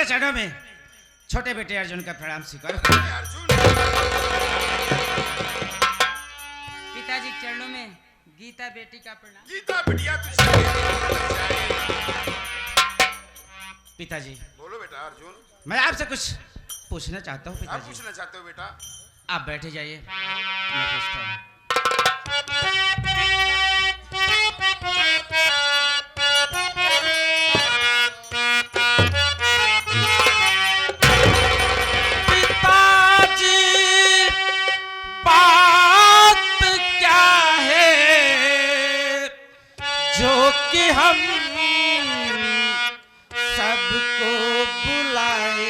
चरणों में छोटे बेटे अर्जुन का प्रणाम स्वीकार। पिताजी के चरणों में गीता बेटी का प्रणाम। गीता बिटिया तुझे पिताजी बोलो बेटा अर्जुन। मैं आपसे कुछ पूछना चाहता हूँ आप पिताजी। पूछना चाहते हो बेटा? आप बैठे जाइए, मैं पूछता हूँ। पिताजी बात क्या है जो कि हम सबको बुलाए।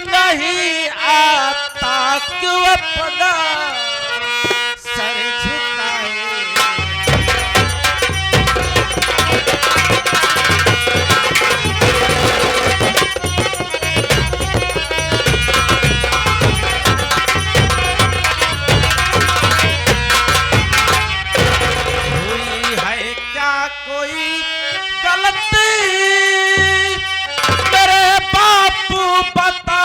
नहीं आता क्यों अपना सर झुकाए। हुई है क्या कोई गलती मेरे बापू बता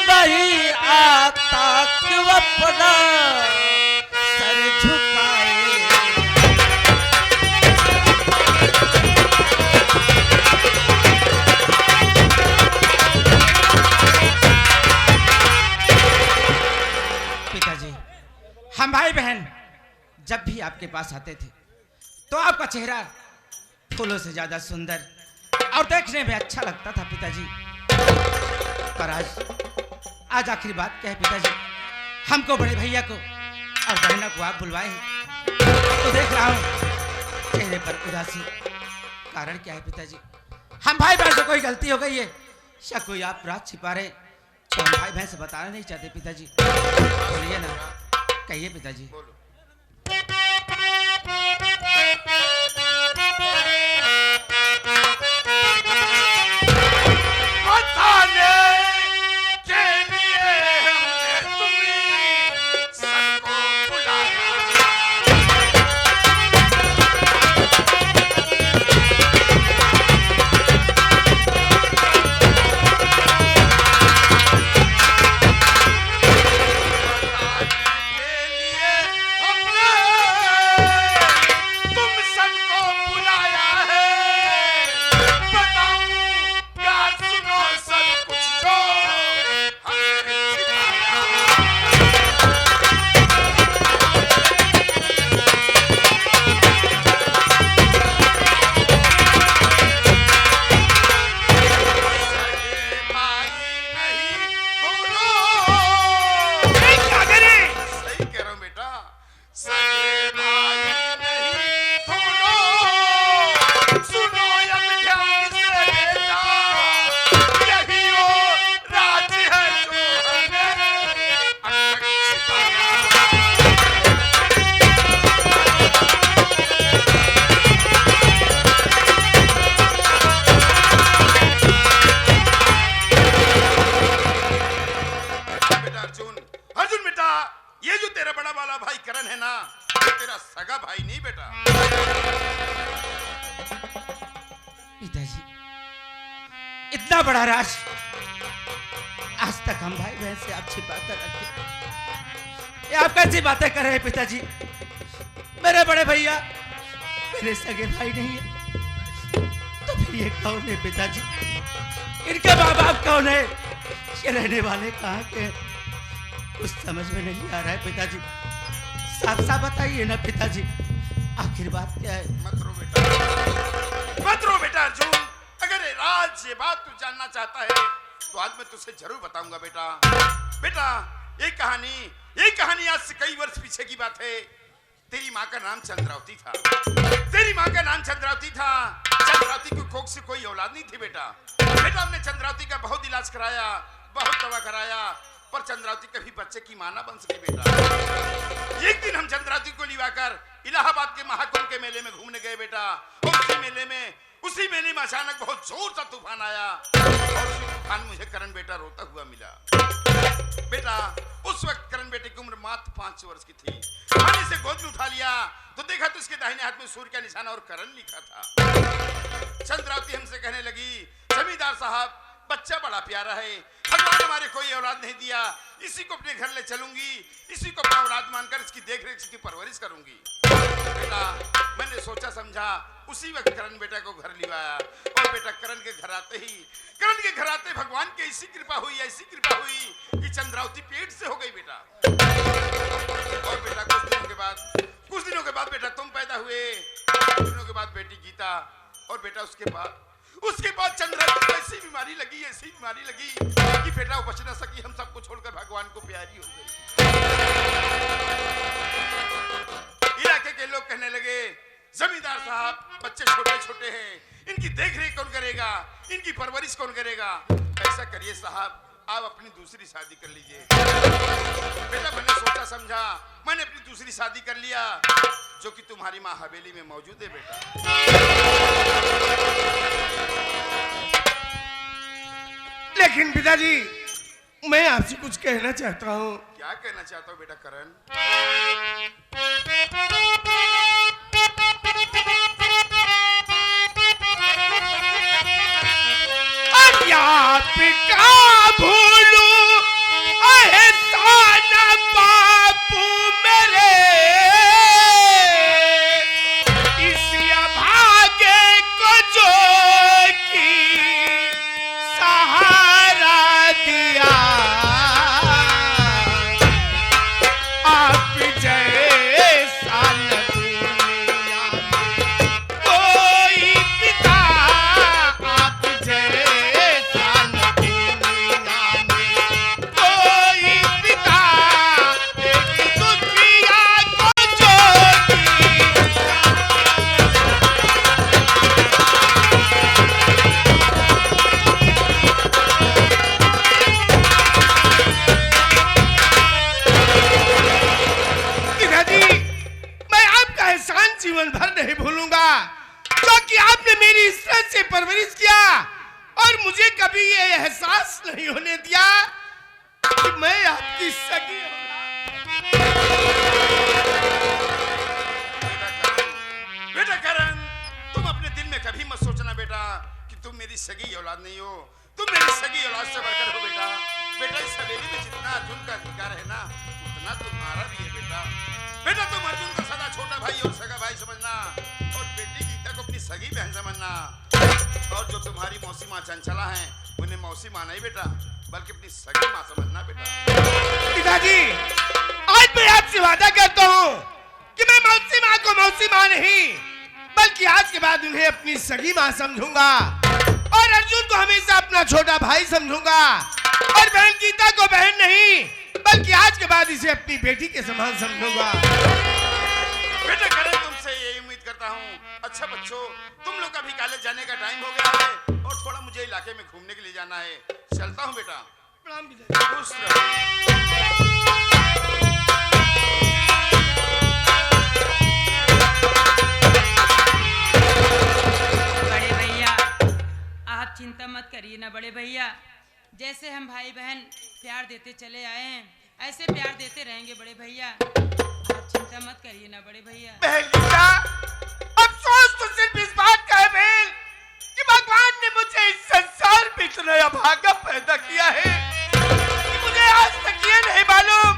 नहीं आता क्यों अपना सर झुकाए। पिताजी हम भाई बहन जब भी आपके पास आते थे तो आपका चेहरा फूलों से ज्यादा सुंदर और देखने में अच्छा लगता था पिताजी। पर आज आखिरी बात क्या है पिताजी, हमको बड़े भैया को और बहना को आप बुलवाए हैं तो देख रहा हूँ चेहरे पर उदासी। कारण क्या है पिताजी? हम भाई बहन से कोई गलती हो गई है या कोई आप रात छिपा रहे तो हम भाई बहन से बताना नहीं चाहते पिताजी? बोलिए ना, कहिए पिताजी। पिताजी इतना बड़ा राज आज तक हम भाई बहन से आप छिपा कर रखे। आप कैसी बातें कर रहे हैं पिताजी? मेरे बड़े भैया मेरे सगे भाई नहीं है तो फिर ये कौन है पिताजी? इनके माँ बाप कौन है? ये रहने वाले कहाँ के? कुछ समझ में नहीं आ रहा है पिताजी। साफ साफ बताइए ना पिताजी, आखिर बात क्या है? मत रो बेटा, मत रो बेटा अर्जुन। अगर ये राज ये बात तू जानना चाहता है तो आज मैं तुझसे जरूर बताऊंगा बेटा। बेटा ये कहानी आज से कई वर्ष पीछे की बात है। तेरी माँ का नाम चंद्रावती था। तेरी माँ का नाम चंद्रावती था। चंद्रावती की कोख से कोई औलाद नहीं थी बेटा। बेटा हमने चंद्रावती का बहुत इलाज कराया, बहुत दवा कराया, पर चंद्रावती कभी बच्चे की मां ना बन सकी बेटा। एक दिन हम चंद्रावती को लिवाकर इलाहाबाद के महाकुंभ के मेले में घूमने गए बेटा। और उसी मेले में अचानक बहुत जोर सा तूफान आया और उसी तूफान मुझे करण बेटा रोता हुआ मिला। बेटा उस वक्त करण बेटे की उम्र मात्र 5 वर्ष की थी। मैंने इसे गोद में उठा लिया तो देखा तो इसके दाहिने हाथ में सूर्य का निशाना और करण लिखा था। चंद्रावती हमसे कहने लगी, जमींदार साहब बच्चा बड़ा प्यारा है, भगवान हमारे कोई औलाद नहीं दिया, इसी को अपने घर ले चलूंगी, इसी को अपना औलाद मानकर इसकी देखरेख इसकी परवरिश करूंगी। बेटा मैंने सोचा समझा, उसी वक्त करण बेटा को घर लिवाया। और बेटा करण के घर आते भगवान की ऐसी कृपा हुई कि चंद्रावती पेट से हो गई बेटा। और बेटा कुछ दिनों के बाद बेटा तुम पैदा हुए। कुछ दिनों के बाद बेटी गीता। और बेटा उसके बाद चंद्रावती को ऐसी बीमारी लगी कि बेटा वो बच न सकी, हम सबको छोड़कर भगवान को प्यारी हो गई। इलाके के लोग कहने लगे, जमींदार साहब बच्चे छोटे हैं, इनकी देखरेख कौन करेगा, इनकी परवरिश कौन करेगा? ऐसा करिए साहब, आप अपनी दूसरी शादी कर लीजिए। बेटा मैंने सोचा समझा, मैंने अपनी दूसरी शादी कर लिया, जो कि तुम्हारी माँ हवेली में मौजूद है बेटा। लेकिन पिताजी मैं आपसे कुछ कहना चाहता हूँ। क्या कहना चाहता हूँ बेटा करण? पिता भूलू एहसान बापू मेरे, इसी अभागे को जो की सहारा दिया, आप जैसा न दुनिया में कोई पिता, आप जैसा न दुनिया में कोई पिता, एक दुखिया को जो पिताजी मैं आपका एहसान जीवन भर नहीं भूलूंगा, क्योंकि आपने मेरी इस तरह से परवरिश किया और मुझे कभी ये एहसास नहीं होने दिया कि मैं आपकी सगी बेटा करण, तुम अपने दिल में कभी मत सोचना बेटा कि तुम मेरी सगी औलाद नहीं हो। तुम मेरी सगी औलाद से बढ़कर हो बेटा। बेटा इस हवेली में जितना अर्जुन का अधिकार है ना, उतना तुम्हारा भी है बेटा। बेटा तुम अर्जुन का सदा छोटा भाई और सगा भाई समझना, और बेटी गीता को अपनी सगी बहन समझना। और जो तुम्हारी मौसी माँ चंचला है, उन्हें मौसी माँ नहीं बेटा, बल्कि अपनी सगी माँ समझना बेटा। पिताजी आज मैं आपसे वादा करता हूँ कि मैं मौसी माँ को मौसी माँ नहीं, बल्कि आज के बाद उन्हें अपनी सगी माँ समझूंगा, और अर्जुन को हमेशा अपना छोटा भाई समझूंगा, और बहन गीता को बहन नहीं, बल्कि आज के बाद इसे अपनी बेटी के समान समझूंगा। बेटा करण तुमसे ये उम्मीद करता हूँ। अच्छा बच्चों, तुम लोग का भी कॉलेज जाने का टाइम हो गया है और थोड़ा मुझे इलाके में घूमने के लिए जाना है। चलता हूँ बेटा। प्रणाम पिताजी। खुश रहो। बड़े भैया आप चिंता मत करिए ना बड़े भैया, जैसे हम भाई बहन प्यार देते चले आए हैं, ऐसे प्यार देते रहेंगे बड़े भैया। आप चिंता मत करिए ना बड़े भैया। बहन गीता, अफसोस तो सिर्फ इस बात का है बहन कि भगवान ने मुझे इस संसार में इतना अभागा पैदा किया है कि मुझे आज तक ये नहीं मालूम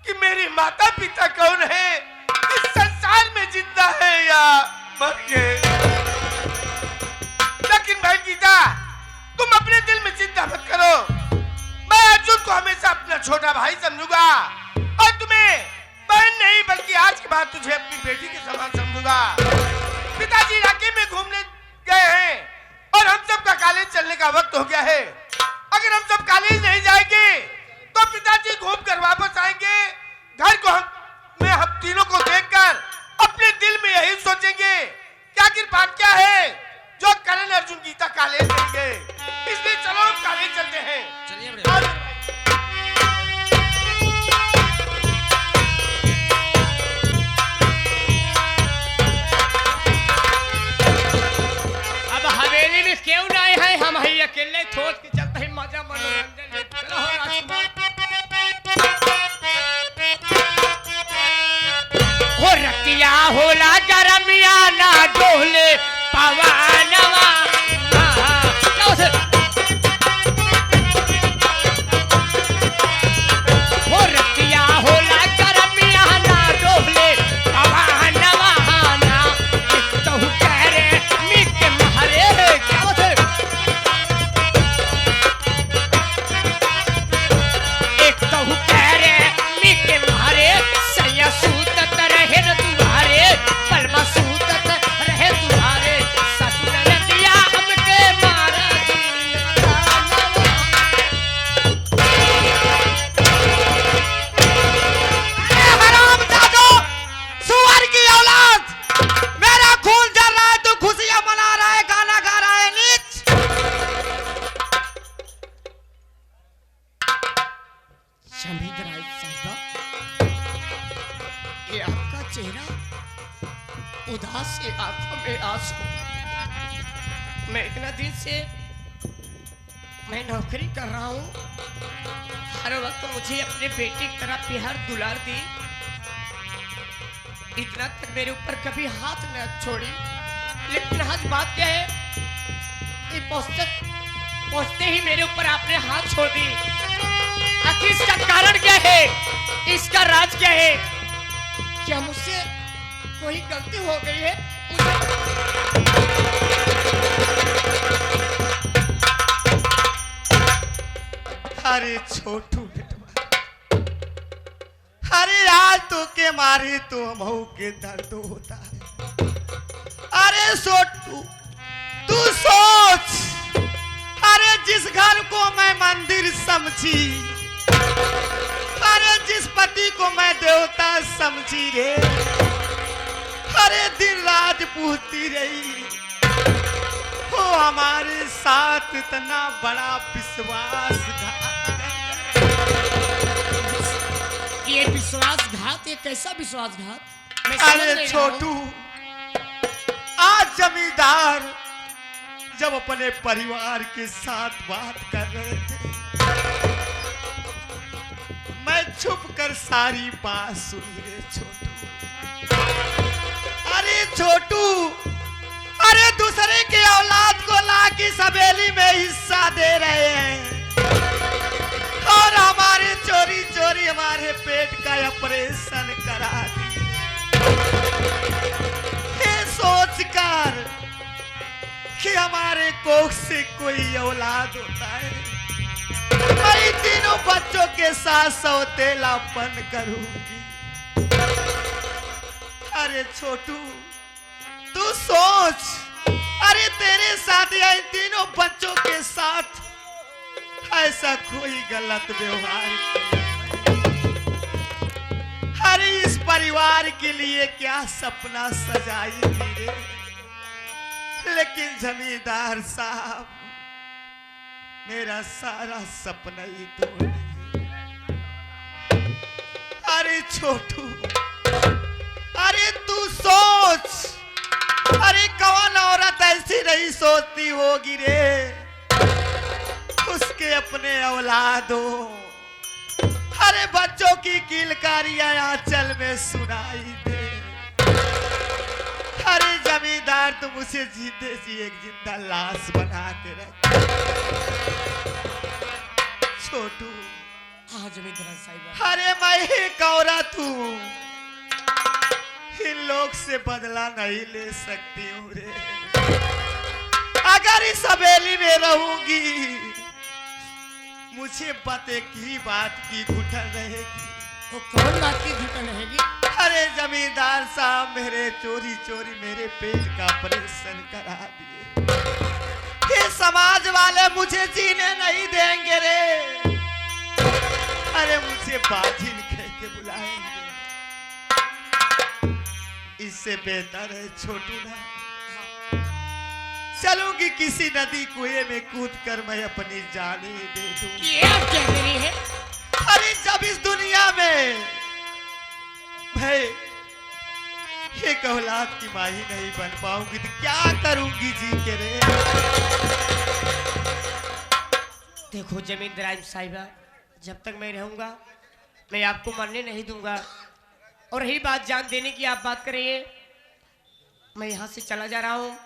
कि मेरे माता पिता कौन है, इस संसार में जिंदा है या मर गए। लेकिन बहन गीता तुम अपने दिल में चिंता मत करो, मैं अर्जुन को हमेशा हमेशा अपना छोटा भाई समझूंगा और तुम्हें बहन नहीं बल्कि आज के बाद तुझे अपनी बेटी के समान समझूंगा। पिताजी इलाके में घूमने गए हैं और हम सब का कॉलेज चलने का वक्त हो गया है। अगर हम सब कॉलेज नहीं जाएंगे तो पिताजी घूम कर वापस आएंगे। घर को हम तीनों को देखकर अपने दिल में यही सोचेंगे कि आखिर बात क्या है जो करण अर्जुन गीता कॉलेज नहीं गए। इसलिए चलो हम कॉलेज चलते हैं। चलिए बड़े अब हवेली में क्यों नहीं है, हम ही अकेले छोड़ के चलते हैं, मजा मनोरंजन ले। चलो हो राजकुमार। हो रतिया होला गरमिया ना डोले पवनवा। जाओ से। हो रतिया होला गरमिया ना डोले पवनवा ना। एक तो कह रे मिक महरे क्या बात है। एक तो कह रे मिक महरे सैया सूतत रहे न तुम्हारे पलमा सूतत रहे तुम्हारे ससुर ने दिया हमके मारा हराम जादो, सुअर की औलाद, मेरा खून जल रहा है तो खुशियां मना रहा है, गाना गा रहा है नीच। शमीद राय साहिबा, ये आपका चेहरा उदास है, आंखों में आंसू। मैं इतना दिन से मैं नौकरी कर रहा हूँ, हर वक्त मुझे अपने बेटे की तरह प्यार दुलार दी, इतना तक मेरे ऊपर कभी हाथ न छोड़ी। लेकिन आज बात क्या है, ये पहुंचते ही मेरे ऊपर आपने हाथ छोड़ दी। आखिर इसका कारण क्या है, इसका राज क्या है? क्या मुझसे कोई गलती हो गई है? अरे छोटू बेटवा, अरे आज तो के मारे तो हमहू के दर्द होता है। अरे छोटू तू सोच, अरे जिस घर को मैं मंदिर समझी, अरे जिस पति को मैं देवता समझी रे, अरे दिन रात पूछती रही, वो हमारे साथ इतना बड़ा विश्वासघात। ये विश्वासघात, ये कैसा विश्वासघात? मैं समझ अरे नहीं रहा हूं। छोटू, आज जमींदार जब अपने परिवार के साथ बात कर रहे थे, मैं छुप कर सारी बात सुनी रे छोटू। अरे छोटू, अरे दूसरे के औलाद को लाके सवेली में हिस्सा दे रहे हैं और हमारे चोरी चोरी हमारे पेट का ऑपरेशन करा दिए। ये सोच कर कि हमारे कोख से कोई औलाद होता है, मैं तीनों बच्चों के साथ सौतेलापन करूंगी। अरे छोटू तू सोच, अरे तेरे साथ या इन तीनों बच्चों के साथ ऐसा कोई गलत व्यवहार किया। अरे इस परिवार के लिए क्या सपना सजाई थी रे, लेकिन जमींदार साहब मेरा सारा सपना ही तोड़ दिया। अरे छोटू, अरे तू सोच, अरे कौन औरत ऐसी नहीं सोचती होगी रे, उसके अपने औलादों, अरे बच्चों की किलकारियां आंचल में सुनाई दे। अरे जमींदार तुम उसे जीते जी एक जिंदा लाश बना के रख। छोटू, हाँ जमींदार साहिबा, अरे मैं एक औरत हूँ, इन लोग से बदला नहीं ले सकती हूँ रे। अगर इस हवेली में रहूंगी मुझे बत एक ही बात की घुटन रहेगी। वो कौन बात की घुटन रहेगी? अरे जमींदार साहब मेरे चोरी चोरी मेरे पेट का ऑपरेशन करा दिए। ये समाज वाले मुझे जीने नहीं देंगे रे। अरे मुझे बाजिन कह के बुलाएंगे। इससे बेहतर है छोटू ना, चलूंगी किसी नदी कुएं में कूद कर मैं अपनी जान ही दे दूं। ये आप क्या कह रही है? अरे जब इस दुनिया में भाई एक औलाद की माँ ही नहीं बन पाऊंगी तो क्या करूंगी जी के रे। देखो जमींदार साहिबा, जब तक मैं रहूंगा मैं आपको मरने नहीं दूंगा। और रही बात जान देने की, आप बात करिए, मैं यहाँ से चला जा रहा हूँ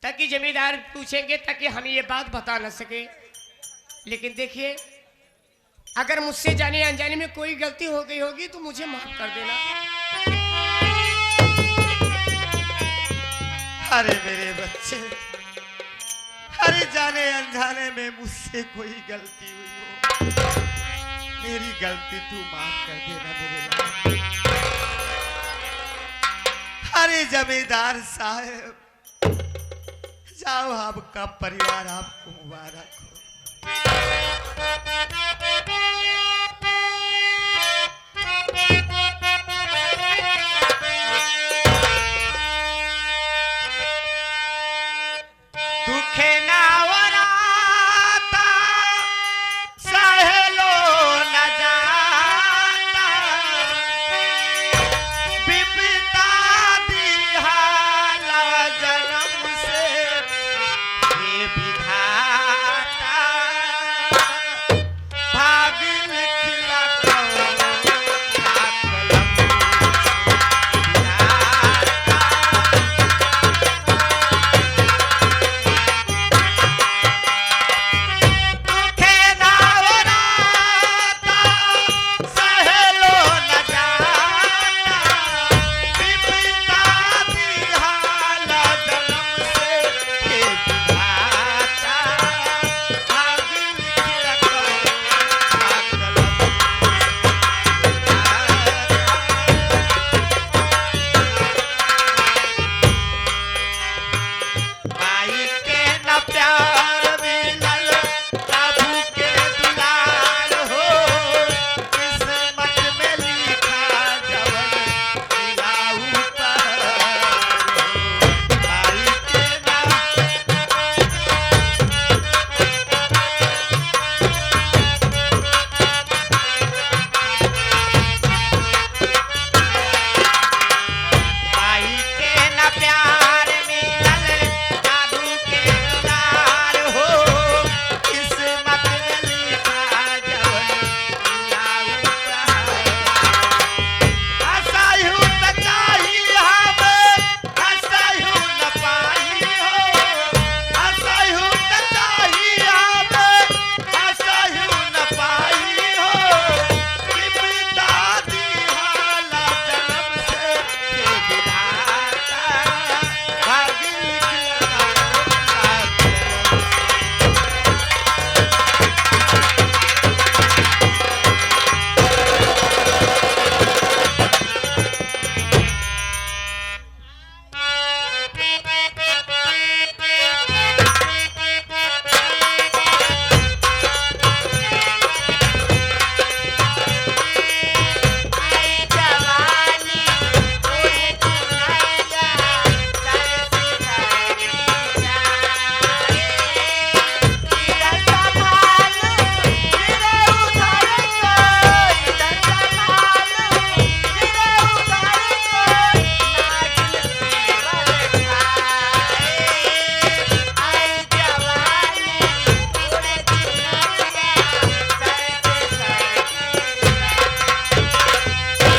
ताकि जमींदार पूछेंगे ताकि हम ये बात बता न सके। लेकिन देखिए, अगर मुझसे जाने अनजाने में कोई गलती हो गई होगी तो मुझे माफ कर देना। अरे मेरे बच्चे, अरे जाने अनजाने में मुझसे कोई गलती हुई हो, मेरी गलती तू माफ कर देना मेरे लाल। अरे जमींदार साहब, जाओ, आपका परिवार आपको मुबारक हो।